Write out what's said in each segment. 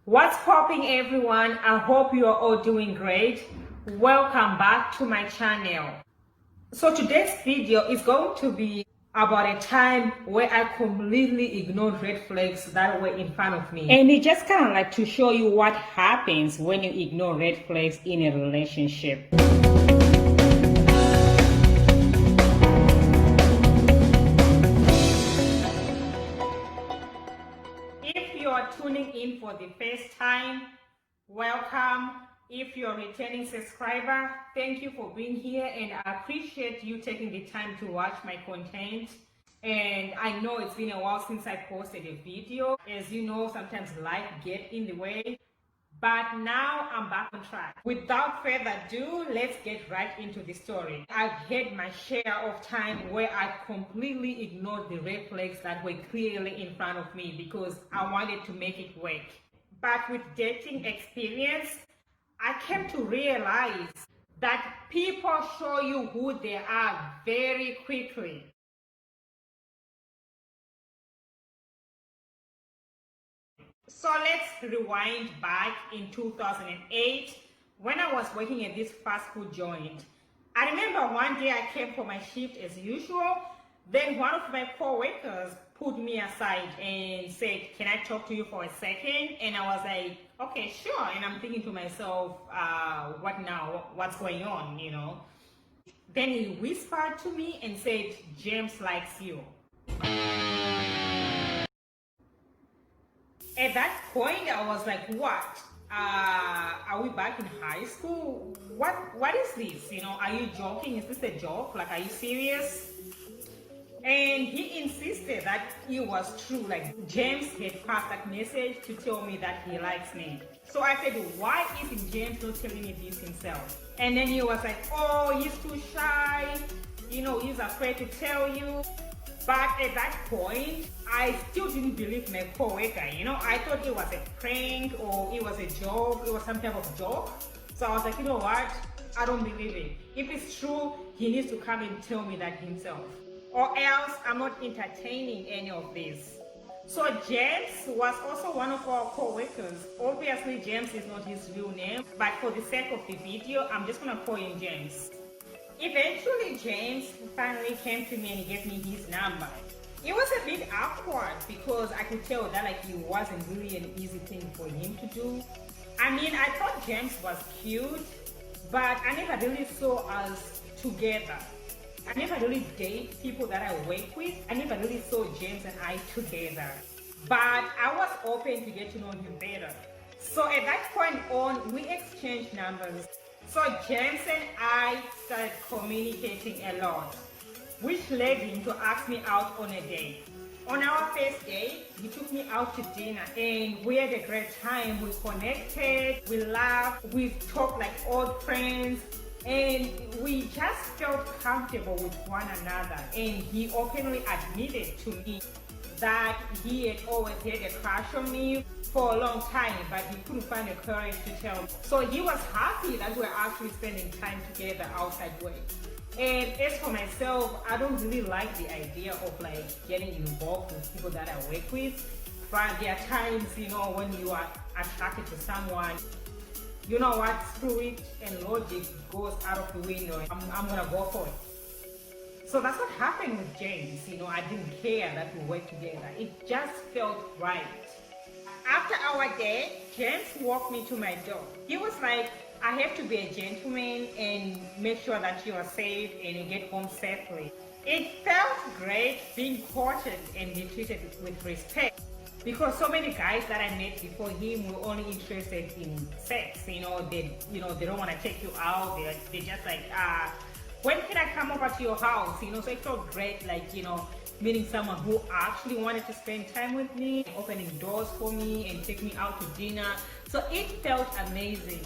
What's popping, everyone? I hope you are all doing great. Welcome back to my channel. So today's video is going to be about a time where I completely ignored red flags that were in front of me. And it just kind of like to show you what happens when you ignore red flags in a relationship. If you are tuning in for the first time, welcome. If you're a returning subscriber, thank you for being here, and I appreciate you taking the time to watch my content. And I know it's been a while since I posted a video. As you know, sometimes life gets in the way, but now I'm back on track. Without further ado, let's get right into the story. I've had my share of time where I completely ignored the red flags that were clearly in front of me because I wanted to make it work. But with dating experience, I came to realize that people show you who they are very quickly. So let's rewind back in 2008 when I was working at this fast food joint. I remember one day I came for my shift as usual. Then one of my co-workers put me aside and said, "Can I talk to you for a second?" And I was like, "Okay, sure." And I'm thinking to myself, what now? What's going on, you know? Then he whispered to me and said, "James likes you." At that point, I was like, "What? Are we back in high school? What is this? You know, are you joking? Is this a joke? Like, are you serious?" And he insisted that it was true. Like, James had passed that message to tell me that he likes me. So I said, "Why isn't James not telling me this himself?" And then he was like, "Oh, he's too shy. You know, he's afraid to tell you." But at that point, I still didn't believe my co-worker. You know, I thought it was a prank or it was a joke. It was some type of joke. So I was like, you know what? I don't believe it. If it's true, he needs to come and tell me that himself. Or else I'm not entertaining any of this. So James was also one of our co-workers. Obviously, James is not his real name, but for the sake of the video, I'm just gonna call him James. Eventually, James finally came to me and he gave me his number. It was a bit awkward because I could tell that like it wasn't really an easy thing for him to do. I mean, I thought James was cute, but I never really saw us together. I never really date people that I work with. I never really saw James and I together. But I was open to get to know him better. So at that point on, we exchanged numbers. So James and I started communicating a lot, which led him to ask me out on a date. On our first date, he took me out to dinner and we had a great time. We connected, we laughed, we talked like old friends, and we just felt comfortable with one another. And he openly admitted to me that he had always had a crush on me for a long time, but he couldn't find the courage to tell me. So he was happy that we were actually spending time together outside work. And as for myself, I don't really like the idea of like getting involved with people that I work with. But there are times, you know, when you are attracted to someone, you know what, screw it, and logic goes out of the window. I'm gonna go for it. So that's what happened with James. You know, I didn't care that we worked together. It just felt right. After our date, James walked me to my door. He was like, "I have to be a gentleman and make sure that you are safe and you get home safely." It felt great being courted and be treated with respect, because so many guys that I met before him were only interested in sex. You know, they don't want to take you out. They're just like, when can I come over to your house? You know, so it felt great, like, you know, meeting someone who actually wanted to spend time with me, opening doors for me and take me out to dinner. So it felt amazing.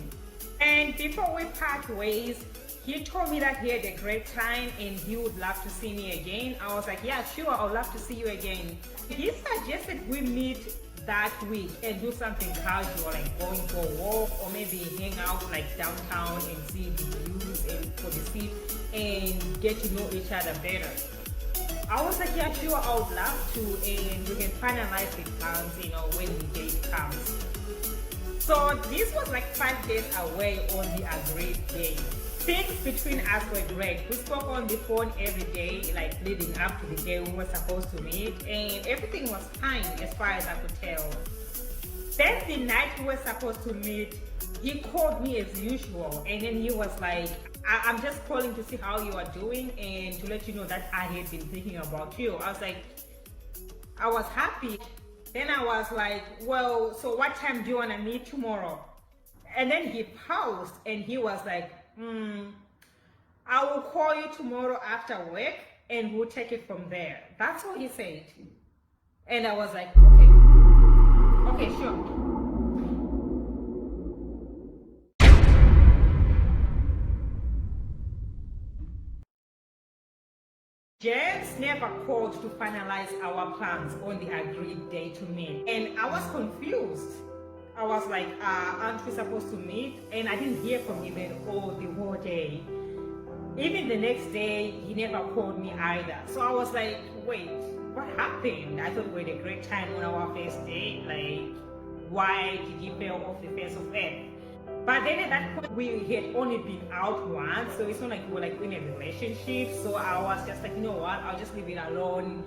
And before we part ways, he told me that he had a great time and he would love to see me again. I was like, "Yeah, sure, I would love to see you again." He suggested we meet that week and do something casual, like going for a walk or maybe hang out like downtown and see the views and for the seat and get to know each other better. I was like, "Yeah, sure, I would love to, and we can finalize the plans, you know, when the date comes." So this was like 5 days away on the agreed day. Things between us were great. We spoke on the phone every day, like leading up to the day we were supposed to meet, and everything was fine as far as I could tell. Then the night we were supposed to meet, he called me as usual, and then he was like, I'm just calling to see how you are doing and to let you know that I had been thinking about you. I was like, I was happy. Then I was like, well, so what time do you want to meet tomorrow? And then he paused and he was like, I will call you tomorrow after work and we'll take it from there. That's what he said. And I was like, okay, sure. James never called to finalize our plans on the agreed day to meet. And I was confused. I was like, aren't we supposed to meet? And I didn't hear from him at all the whole day. Even the next day, he never called me either. So I was like, wait, what happened? I thought we had a great time on our first date. Like, why did he fell off the face of earth? But then at that point, we had only been out once, so it's not like we were like in a relationship. So I was just like, you know what, I'll just leave it alone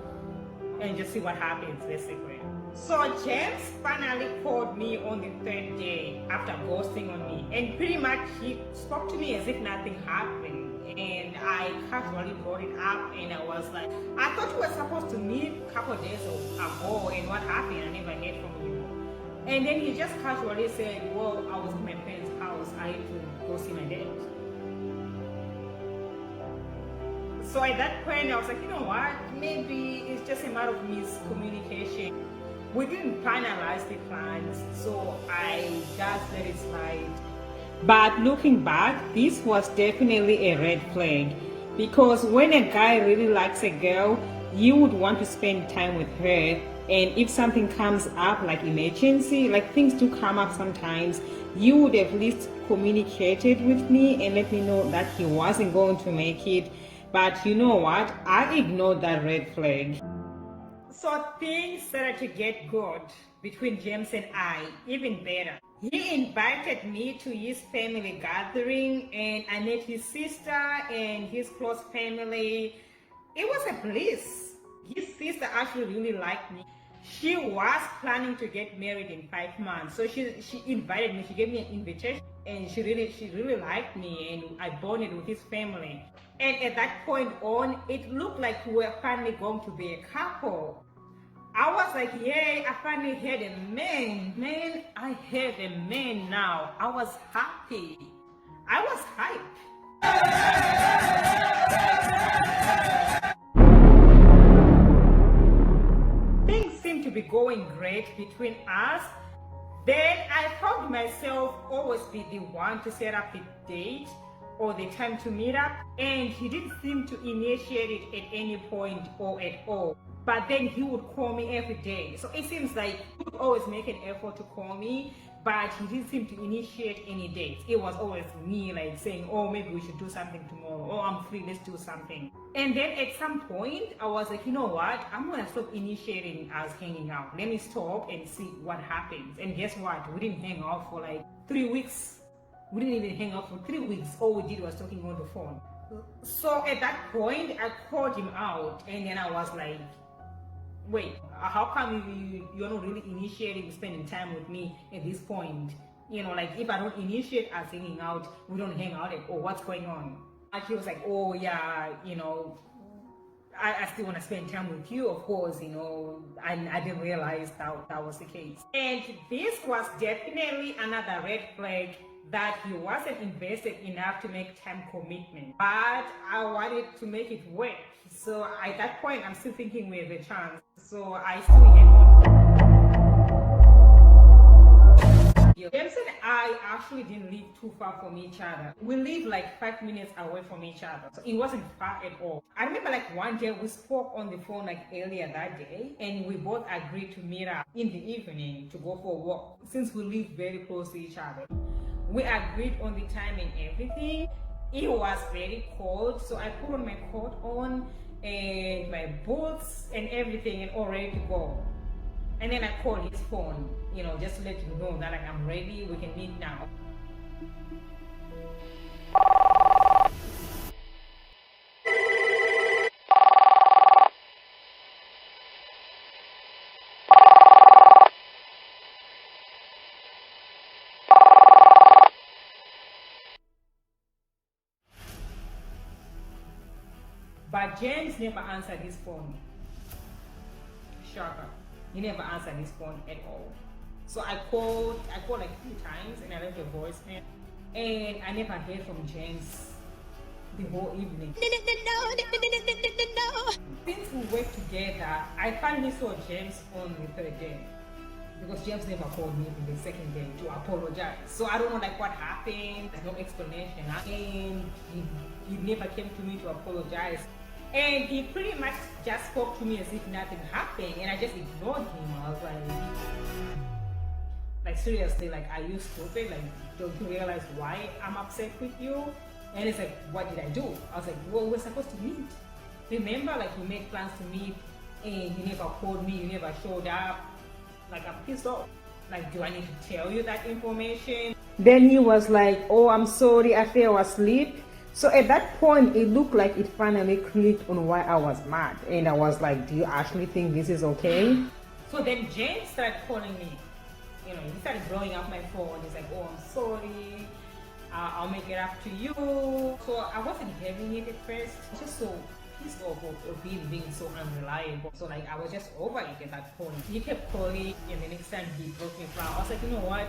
and just see what happens, basically. So James finally called me on the 3rd day after ghosting on me, and pretty much he spoke to me as if nothing happened. And I casually brought it up, and I was like, I thought we were supposed to meet a couple of days ago, and what happened? I never heard from you. And then he just casually said, well, I was in my parents' house, I had to go see my dad. So at that point, I was like, you know what, maybe it's just a matter of miscommunication. We didn't finalize the plans, so I just let it slide. But looking back, this was definitely a red flag, because when a guy really likes a girl, you would want to spend time with her. And if something comes up like emergency, like things do come up sometimes, you would at least communicated with me and let me know that he wasn't going to make it. But you know what? I ignored that red flag. So things started to get good between James and I, even better. He invited me to his family gathering, and I met his sister and his close family. It was a bliss. His sister actually really liked me. She was planning to get married in 5 months, so she invited me. She gave me an invitation, and she really liked me, and I bonded with his family. And at that point on, it looked like we were finally going to be a couple. I was like, yay, I finally had a man. I had a man now. I was happy. I was hyped. Things seemed to be going great between us. Then I found myself always be the one to set up the date or the time to meet up, and he didn't seem to initiate it at any point or at all. But then he would call me every day. So it seems like he would always make an effort to call me, but he didn't seem to initiate any dates. It was always me like saying, oh, maybe we should do something tomorrow. Oh, I'm free, let's do something. And then at some point, I was like, you know what? I'm gonna stop initiating us hanging out. Let me stop and see what happens. And guess what? We didn't hang out for like 3 weeks. We didn't even hang out for 3 weeks. All we did was talking on the phone. So at that point, I called him out, and then I was like, wait, how come you're not really initiating spending time with me at this point? You know, like if I don't initiate us hanging out, we don't hang out at all. What's going on? And he was like, oh yeah, you know, I still want to spend time with you, of course, you know. And I didn't realize that was the case. And this was definitely another red flag, that he wasn't invested enough to make time commitment. But I wanted to make it work. So at that point, I'm still thinking we have a chance. So I still hang on. James and I actually didn't live too far from each other. We lived like 5 minutes away from each other. So it wasn't far at all. I remember like one day we spoke on the phone like earlier that day, and we both agreed to meet up in the evening to go for a walk, since we lived very close to each other. We agreed on the time and everything. It was very cold, so I put on my coat on and my boots and everything and all ready to go. And then I called his phone, just to let him know that like I'm ready, we can meet now. But James never answered his phone. Shocker. He never answered his phone at all. So I called like 2 times and I left a voicemail. And I never heard from James the whole evening. Since we worked together, I finally saw James on the third day. Because James never called me the second day to apologize. So I don't know like what happened, there's no explanation. And he never came to me to apologize. And he pretty much just spoke to me as if nothing happened, and I just ignored him. I was like seriously, like, are you stupid? Like, don't you realize why I'm upset with you? And it's like, what did I do? I was like, well, we're supposed to meet. Remember, like, we made plans to meet, and you never called me, you never showed up. Like, I'm pissed off. Like, do I need to tell you that information? Then he was like, oh, I'm sorry, I fell asleep. So at that point, it looked like it finally clicked on why I was mad. And I was like, do you actually think this is okay? So then James started calling me. He started blowing up my phone. He's like, oh, I'm sorry. I'll make it up to you. So I wasn't having it at first. I was just so pissed off of being so unreliable. So like, I was just over it at that point. He kept calling, and the next time he broke me down. I was like, you know what?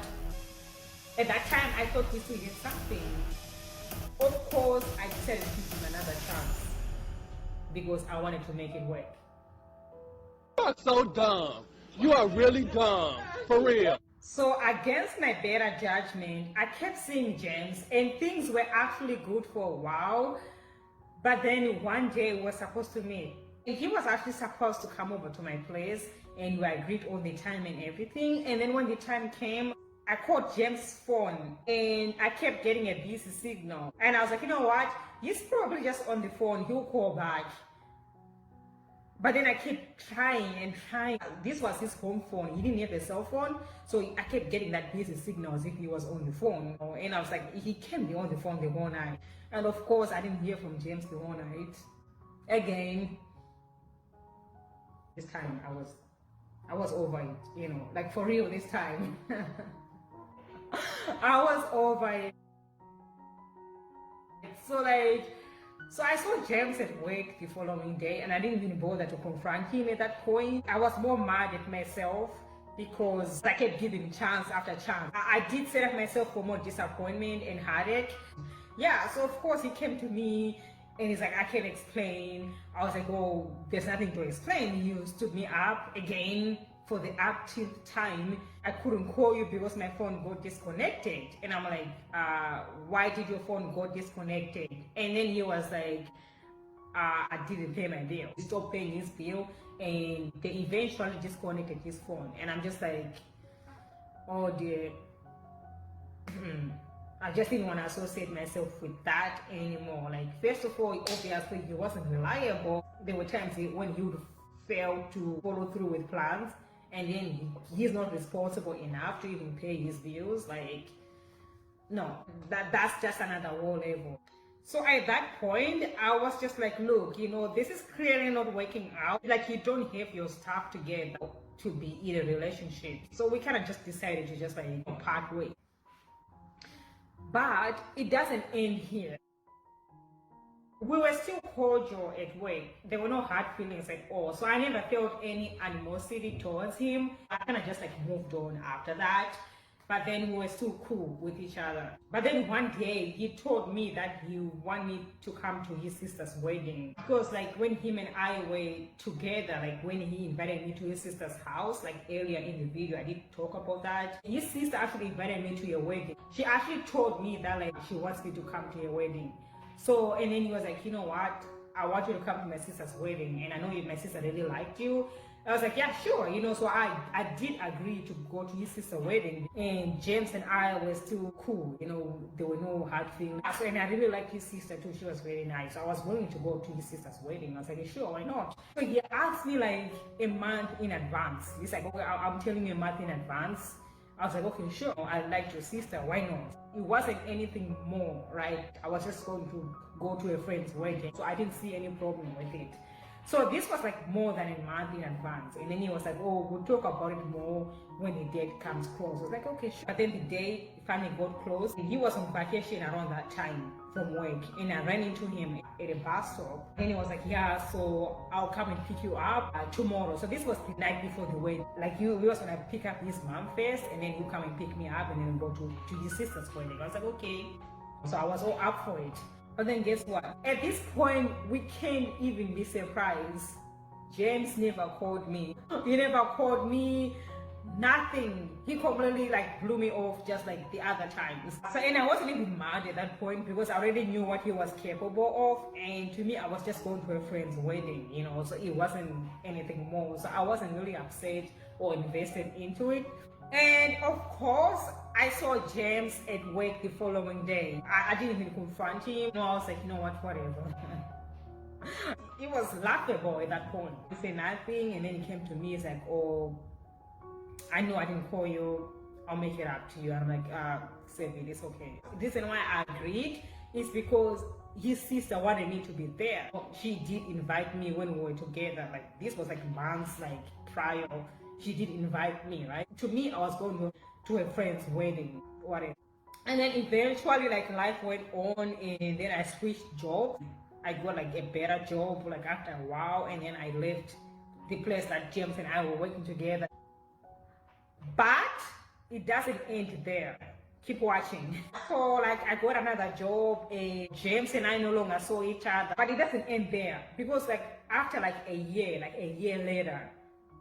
At that time, I thought we still did something. Of course, I decided to give him another chance because I wanted to make it work. You are so dumb. You are really dumb. For real. So against my better judgment, I kept seeing James and things were actually good for a while. But then one day we were supposed to meet. And he was actually supposed to come over to my place and we agreed on the time and everything. And then when the time came, I called James' phone and I kept getting a busy signal. And I was like, you know what? He's probably just on the phone. He'll call back. But then I kept trying and trying. This was his home phone. He didn't have a cell phone. So I kept getting that busy signal as if he was on the phone. And I was like, he can't be on the phone the whole night. And of course, I didn't hear from James the whole night. Again, this time I was over it, like for real this time. I was over it. So I saw James at work the following day and I didn't even bother to confront him at that point. I was more mad at myself because I kept giving chance after chance. I did set up myself for more disappointment and heartache. Yeah, so of course he came to me and he's like, I can't explain. I was like, oh, there's nothing to explain. You stood me up again for the active time. I couldn't call you because my phone got disconnected. And I'm like, why did your phone go disconnected? And then he was like, I didn't pay my bill. He stopped paying his bill and they eventually disconnected his phone. And I'm just like, oh dear. I just didn't want to associate myself with that anymore. Like, first of all, obviously he wasn't reliable. There were times when he would fail to follow through with plans, and then he's not responsible enough to even pay his bills. Like, no, that's just another whole level. So at that point, I was just like, look, this is clearly not working out. Like, you don't have your stuff together to be in a relationship. So we kind of just decided to just like part ways. But it doesn't end here. We were still cordial at work. There were no hard feelings at all. So I never felt any animosity towards him. I kind of just like moved on after that. But then we were still cool with each other. But then one day he told me that he wanted me to come to his sister's wedding. Because like when him and I were together, like when he invited me to his sister's house, like earlier in the video, I did talk about that. His sister actually invited me to your wedding. She actually told me that like she wants me to come to your wedding. So, and then he was like, you know what? I want you to come to my sister's wedding. And I know my sister really liked you. I was like, yeah, sure, so I did agree to go to his sister's wedding, and James and I were still cool, there were no hard feelings. So, and I really liked his sister too, she was very nice. So I was willing to go to his sister's wedding. I was like, sure, why not? So he asked me like a month in advance. He's like, okay, I'm telling you a month in advance. I was like, okay, sure, I liked your sister, why not? It wasn't anything more, right? I was just going to go to a friend's wedding, so I didn't see any problem with it. So this was like more than a month in advance. And then he was like, oh, we'll talk about it more when the date comes close. I was like, okay, sure. But then the day finally got close. He was on vacation around that time from work. And I ran into him at a bus stop. And he was like, yeah, so I'll come and pick you up tomorrow. So this was the night before the wedding. Like he was going to pick up his mom first, and then you come and pick me up, and then go to his sister's wedding. I was like, okay. So I was all up for it. But then guess what? At this point, we can't even be surprised. James never called me. He never called me. Nothing. He completely like blew me off just like the other times. So, and I wasn't even mad at that point because I already knew what he was capable of. And to me, I was just going to a friend's wedding, so it wasn't anything more. So I wasn't really upset or invested into it. And of course, I saw James at work the following day. I didn't even confront him. I was like, you know what, whatever. It was laughable at that point. He said nothing, and then he came to me. He's like, oh, I know I didn't call you. I'll make it up to you. I'm like, Sevi, it's okay. The reason why I agreed is because his sister wanted me to be there. She did invite me when we were together. Like this was like months prior. She did invite me, right? To me, I was going to a friend's wedding, whatever. And then eventually, life went on, and then I switched jobs. I got a better job, after a while, and then I left the place that James and I were working together. But it doesn't end there. Keep watching. So I got another job, and James and I no longer saw each other. But it doesn't end there, because after a year later,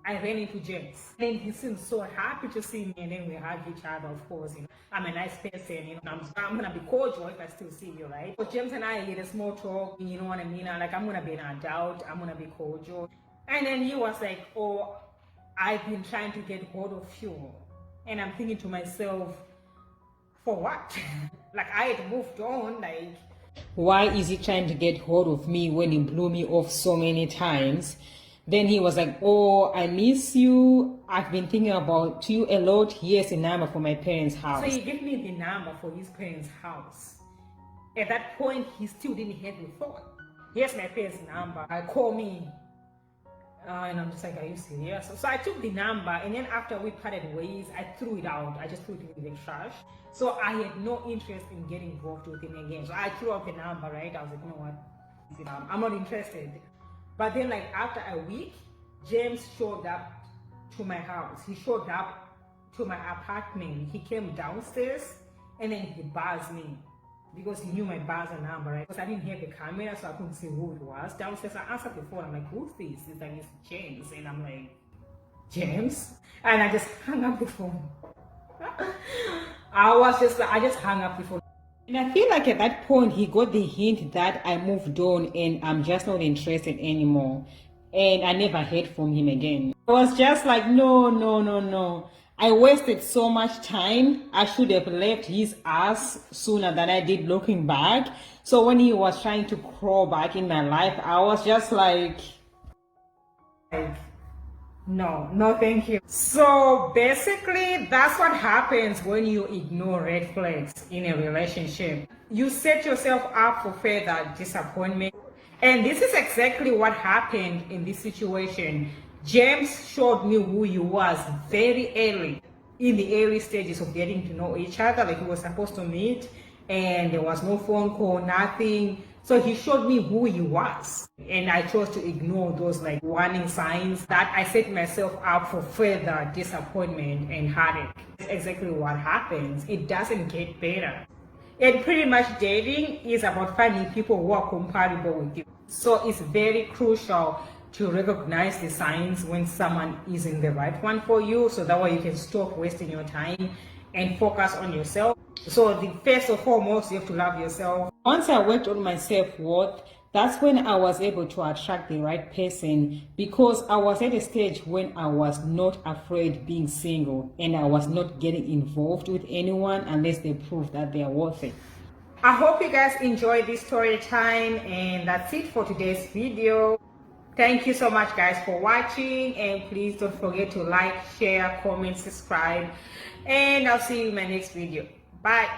I ran into James, and he seemed so happy to see me, and then we hugged each other, of course. I'm a nice person, I'm gonna be cordial if I still see you, right? So James and I had a small talk, you know what I mean? I'm gonna be an adult, I'm gonna be cordial. And then he was like, oh, I've been trying to get hold of you. And I'm thinking to myself, for what? I had moved on, why is he trying to get hold of me when he blew me off so many times? Then he was like, oh, I miss you. I've been thinking about you a lot. Here's a number for my parents' house. So he gave me the number for his parents' house. At that point, he still didn't have the phone. Here's my parents' number. Call me. And I'm just like, are you serious? So I took the number, and then after we parted ways, I threw it out. I just threw it in the trash. So I had no interest in getting involved with him again. So I threw out the number, right? I was like, you know what? I'm not interested. But then after a week, James showed up to my house. He showed up to my apartment. He came downstairs, and then he buzzed me because he knew my buzzer number, right? Because I didn't have the camera, so I couldn't see who it was. Downstairs, I answered the phone. I'm like, who's this? He's like, it's James. And I'm like, James? And I just hung up the phone. I just hung up the phone. And I feel like at that point, he got the hint that I moved on and I'm just not interested anymore. And I never heard from him again. I was just like, no. I wasted so much time. I should have left his ass sooner than I did looking back. So when he was trying to crawl back in my life, I was just like no, thank you. So basically, that's what happens when you ignore red flags in a relationship. You set yourself up for further disappointment. And this is exactly what happened in this situation. James showed me who he was very early, in the early stages of getting to know each other. We were supposed to meet, and there was no phone call, nothing. So he showed me who he was, and I chose to ignore those warning signs that I set myself up for further disappointment and heartache. That's exactly what happens. It doesn't get better. And pretty much dating is about finding people who are compatible with you. So it's very crucial to recognize the signs when someone isn't the right one for you, so that way you can stop wasting your time and focus on yourself. So first and foremost, you have to love yourself. Once I worked on my self-worth, That's when I was able to attract the right person, because I was at a stage when I was not afraid being single and I was not getting involved with anyone unless they prove that they are worth it. I hope you guys enjoyed this story time, and that's it for today's video. Thank you so much guys for watching, and please don't forget to like, share, comment, subscribe, and I'll see you in my next video. Bye.